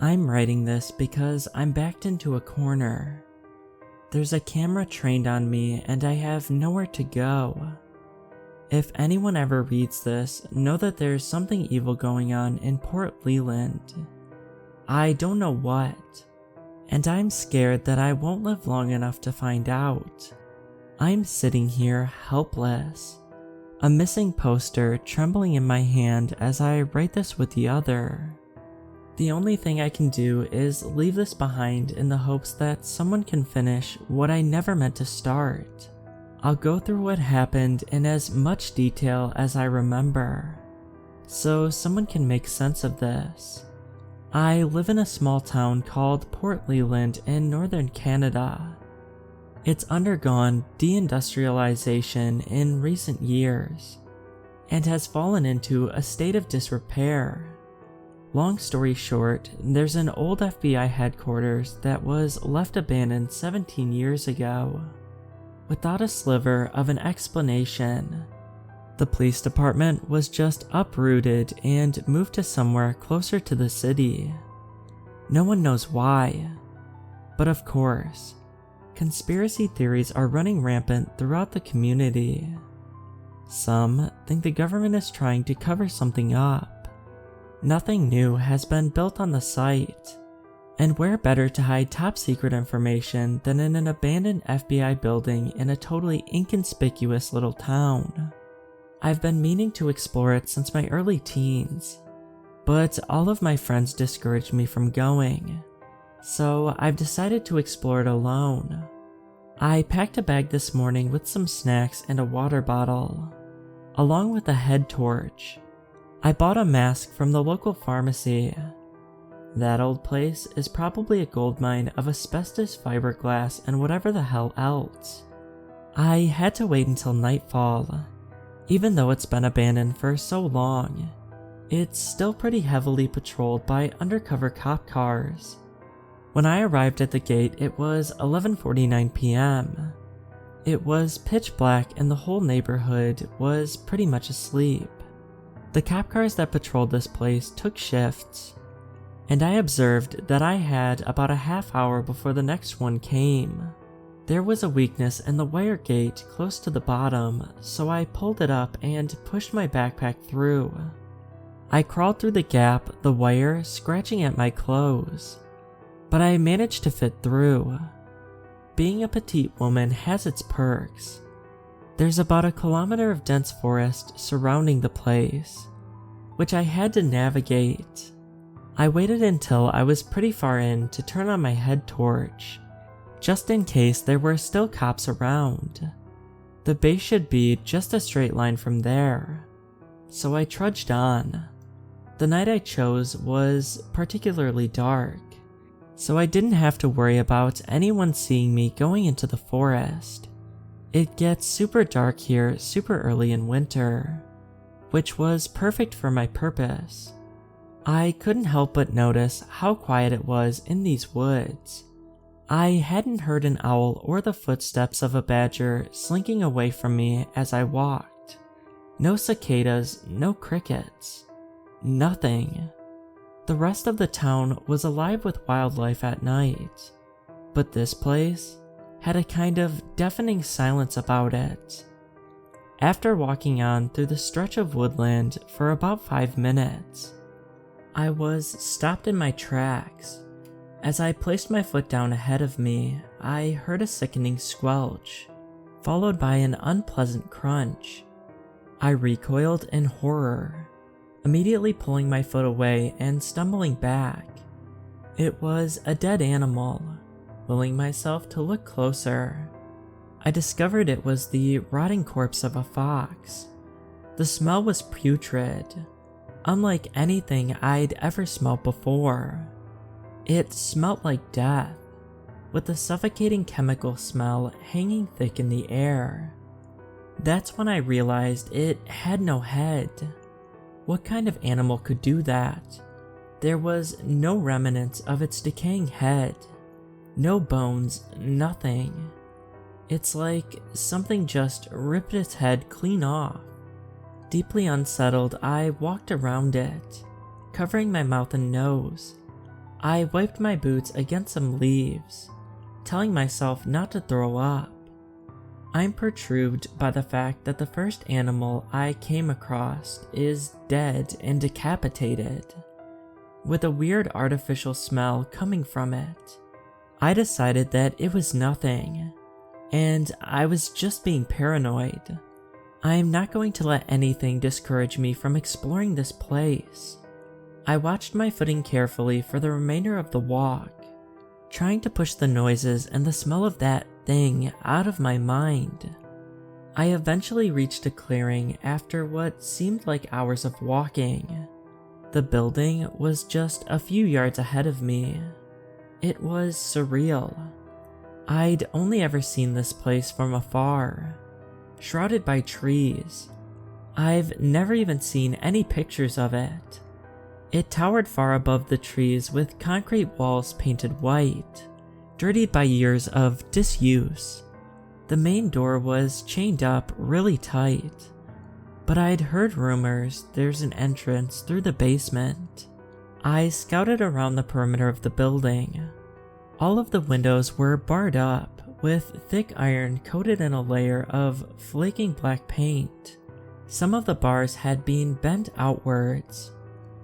I'm writing this because I'm backed into a corner. There's a camera trained on me and I have nowhere to go. If anyone ever reads this, know that there's something evil going on in Port Leland. I don't know what, and I'm scared that I won't live long enough to find out. I'm sitting here helpless, a missing poster trembling in my hand as I write this with the other. The only thing I can do is leave this behind in the hopes that someone can finish what I never meant to start. I'll go through what happened in as much detail as I remember, so someone can make sense of this. I live in a small town called Port Leland in northern Canada. It's undergone deindustrialization in recent years, and has fallen into a state of disrepair. Long story short, there's an old FBI headquarters that was left abandoned 17 years ago, without a sliver of an explanation. The police department was just uprooted and moved to somewhere closer to the city. No one knows why, but of course, conspiracy theories are running rampant throughout the community. Some think the government is trying to cover something up. Nothing new has been built on the site, and where better to hide top secret information than in an abandoned FBI building in a totally inconspicuous little town. I've been meaning to explore it since my early teens, but all of my friends discouraged me from going, so I've decided to explore it alone. I packed a bag this morning with some snacks and a water bottle, along with a head torch. I bought a mask from the local pharmacy. That old place is probably a goldmine of asbestos, fiberglass, and whatever the hell else. I had to wait until nightfall. Even though it's been abandoned for so long, it's still pretty heavily patrolled by undercover cop cars. When I arrived at the gate, it was 11:49 p.m. It was pitch black and the whole neighborhood was pretty much asleep. The cop cars that patrolled this place took shifts, and I observed that I had about a half hour before the next one came. There was a weakness in the wire gate close to the bottom, so I pulled it up and pushed my backpack through. I crawled through the gap, the wire scratching at my clothes, but I managed to fit through. Being a petite woman has its perks. There's about a kilometer of dense forest surrounding the place, which I had to navigate. I waited until I was pretty far in to turn on my head torch, just in case there were still cops around. The base should be just a straight line from there, so I trudged on. The night I chose was particularly dark, so I didn't have to worry about anyone seeing me going into the forest. It gets super dark here super early in winter, which was perfect for my purpose. I couldn't help but notice how quiet it was in these woods. I hadn't heard an owl or the footsteps of a badger slinking away from me as I walked. No cicadas, no crickets, nothing. The rest of the town was alive with wildlife at night, but this place had a kind of deafening silence about it. After walking on through the stretch of woodland for about 5 minutes, I was stopped in my tracks. As I placed my foot down ahead of me, I heard a sickening squelch, followed by an unpleasant crunch. I recoiled in horror, immediately pulling my foot away and stumbling back. It was a dead animal. Willing myself to look closer, I discovered it was the rotting corpse of a fox. The smell was putrid, unlike anything I'd ever smelled before. It smelled like death, with the suffocating chemical smell hanging thick in the air. That's when I realized it had no head. What kind of animal could do that? There was no remnants of its decaying head. No bones, nothing. It's like something just ripped its head clean off. Deeply unsettled, I walked around it, covering my mouth and nose. I wiped my boots against some leaves, telling myself not to throw up. I'm perturbed by the fact that the first animal I came across is dead and decapitated, with a weird artificial smell coming from it. I decided that it was nothing, and I was just being paranoid. I am not going to let anything discourage me from exploring this place. I watched my footing carefully for the remainder of the walk, trying to push the noises and the smell of that thing out of my mind. I eventually reached a clearing after what seemed like hours of walking. The building was just a few yards ahead of me. It was surreal. I'd only ever seen this place from afar, shrouded by trees. I've never even seen any pictures of it. It towered far above the trees with concrete walls painted white, dirtied by years of disuse. The main door was chained up really tight, but I'd heard rumors there's an entrance through the basement. I scouted around the perimeter of the building. All of the windows were barred up, with thick iron coated in a layer of flaking black paint. Some of the bars had been bent outwards.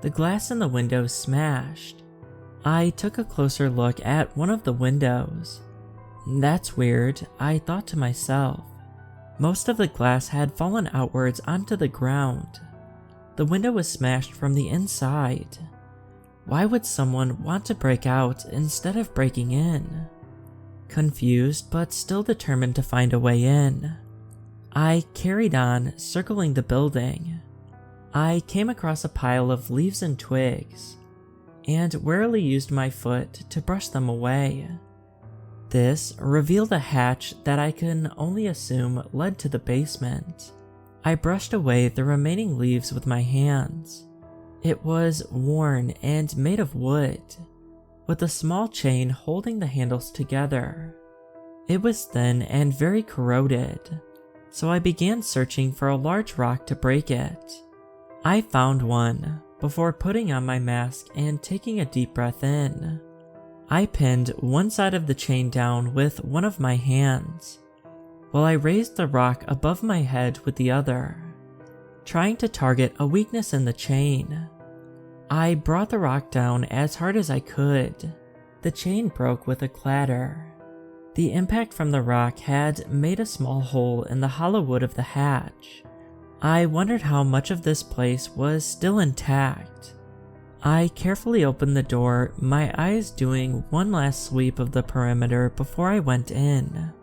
The glass in the windows smashed. I took a closer look at one of the windows. That's weird, I thought to myself. Most of the glass had fallen outwards onto the ground. The window was smashed from the inside. Why would someone want to break out instead of breaking in? Confused but still determined to find a way in, I carried on, circling the building. I came across a pile of leaves and twigs, and warily used my foot to brush them away. This revealed a hatch that I can only assume led to the basement. I brushed away the remaining leaves with my hands. It was worn and made of wood, with a small chain holding the handles together. It was thin and very corroded, so I began searching for a large rock to break it. I found one before putting on my mask and taking a deep breath in. I pinned one side of the chain down with one of my hands, while I raised the rock above my head with the other, trying to target a weakness in the chain. I brought the rock down as hard as I could. The chain broke with a clatter. The impact from the rock had made a small hole in the hollow wood of the hatch. I wondered how much of this place was still intact. I carefully opened the door, my eyes doing one last sweep of the perimeter before I went in.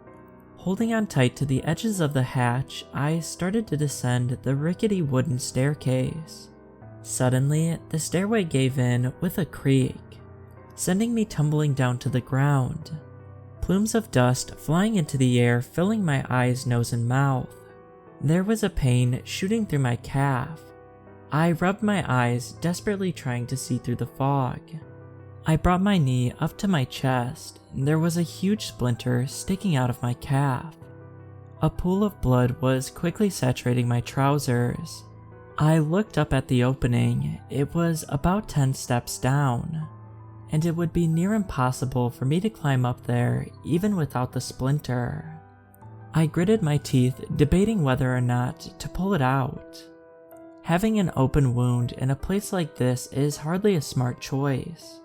Holding on tight to the edges of the hatch, I started to descend the rickety wooden staircase. Suddenly, the stairway gave in with a creak, sending me tumbling down to the ground. Plumes of dust flying into the air, filling my eyes, nose, and mouth. There was a pain shooting through my calf. I rubbed my eyes, desperately trying to see through the fog. I brought my knee up to my chest, and there was a huge splinter sticking out of my calf. A pool of blood was quickly saturating my trousers. I looked up at the opening. It was about 10 steps down, and it would be near impossible for me to climb up there even without the splinter. I gritted my teeth, debating whether or not to pull it out. Having an open wound in a place like this is hardly a smart choice,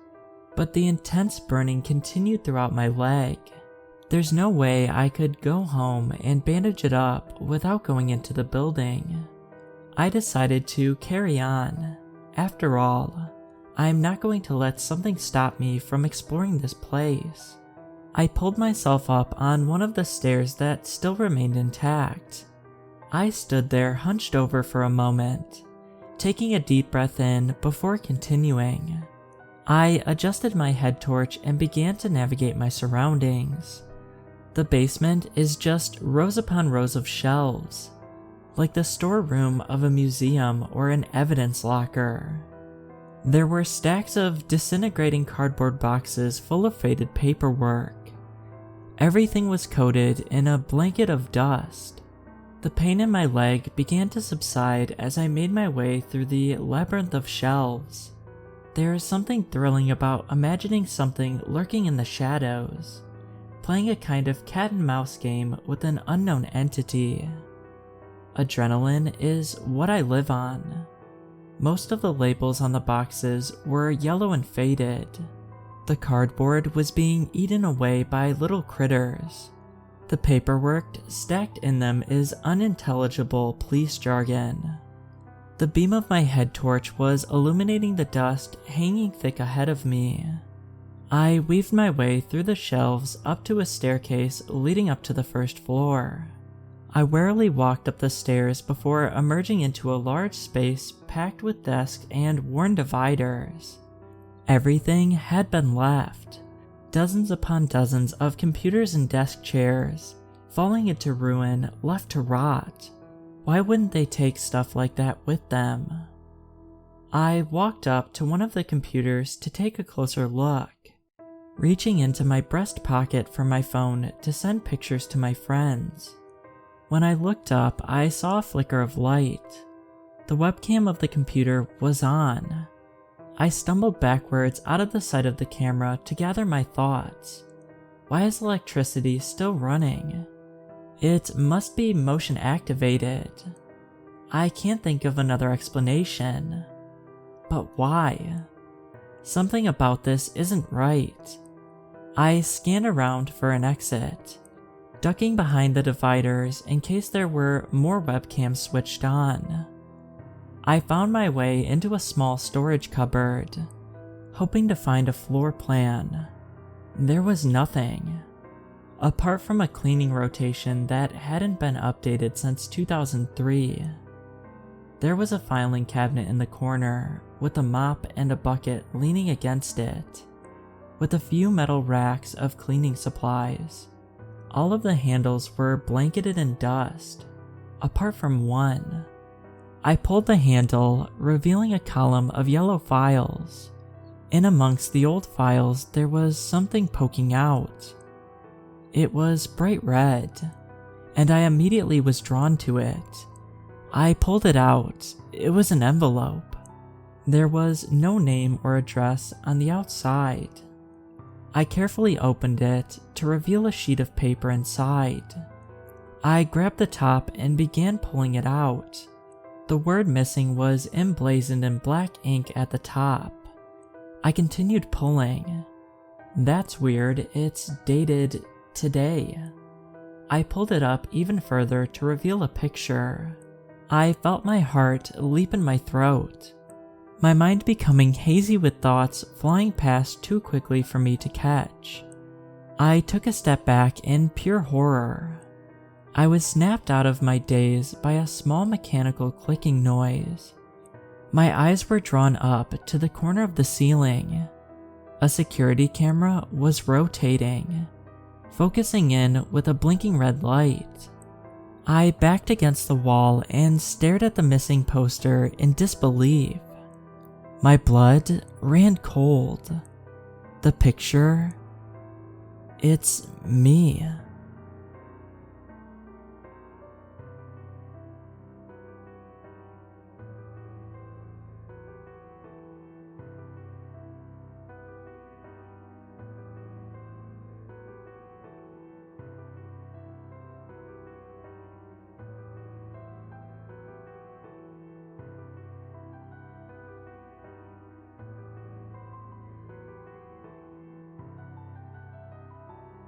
but the intense burning continued throughout my leg. There's no way I could go home and bandage it up without going into the building. I decided to carry on. After all, I'm not going to let something stop me from exploring this place. I pulled myself up on one of the stairs that still remained intact. I stood there hunched over for a moment, taking a deep breath in before continuing. I adjusted my head torch and began to navigate my surroundings. The basement is just rows upon rows of shelves, like the storeroom of a museum or an evidence locker. There were stacks of disintegrating cardboard boxes full of faded paperwork. Everything was coated in a blanket of dust. The pain in my leg began to subside as I made my way through the labyrinth of shelves. There is something thrilling about imagining something lurking in the shadows, playing a kind of cat and mouse game with an unknown entity. Adrenaline is what I live on. Most of the labels on the boxes were yellow and faded. The cardboard was being eaten away by little critters. The paperwork stacked in them is unintelligible police jargon. The beam of my head torch was illuminating the dust hanging thick ahead of me. I weaved my way through the shelves up to a staircase leading up to the first floor. I warily walked up the stairs before emerging into a large space packed with desks and worn dividers. Everything had been left. Dozens upon dozens of computers and desk chairs, falling into ruin, left to rot. Why wouldn't they take stuff like that with them? I walked up to one of the computers to take a closer look, reaching into my breast pocket for my phone to send pictures to my friends. When I looked up, I saw a flicker of light. The webcam of the computer was on. I stumbled backwards out of the sight of the camera to gather my thoughts. Why is electricity still running? It must be motion activated. I can't think of another explanation. But why? Something about this isn't right. I scanned around for an exit, ducking behind the dividers in case there were more webcams switched on. I found my way into a small storage cupboard, hoping to find a floor plan. There was nothing, apart from a cleaning rotation that hadn't been updated since 2003. There was a filing cabinet in the corner, with a mop and a bucket leaning against it, with a few metal racks of cleaning supplies. All of the handles were blanketed in dust, apart from one. I pulled the handle, revealing a column of yellow files. In amongst the old files, there was something poking out. It was bright red, and I immediately was drawn to it. I pulled it out. It was an envelope. There was no name or address on the outside. I carefully opened it to reveal a sheet of paper inside. I grabbed the top and began pulling it out. The word missing was emblazoned in black ink at the top. I continued pulling. That's weird, it's dated today. I pulled it up even further to reveal a picture. I felt my heart leap in my throat, my mind becoming hazy with thoughts flying past too quickly for me to catch. I took a step back in pure horror. I was snapped out of my daze by a small mechanical clicking noise. My eyes were drawn up to the corner of the ceiling. A security camera was rotating, focusing in with a blinking red light. I backed against the wall and stared at the missing poster in disbelief. My blood ran cold. The picture, it's me.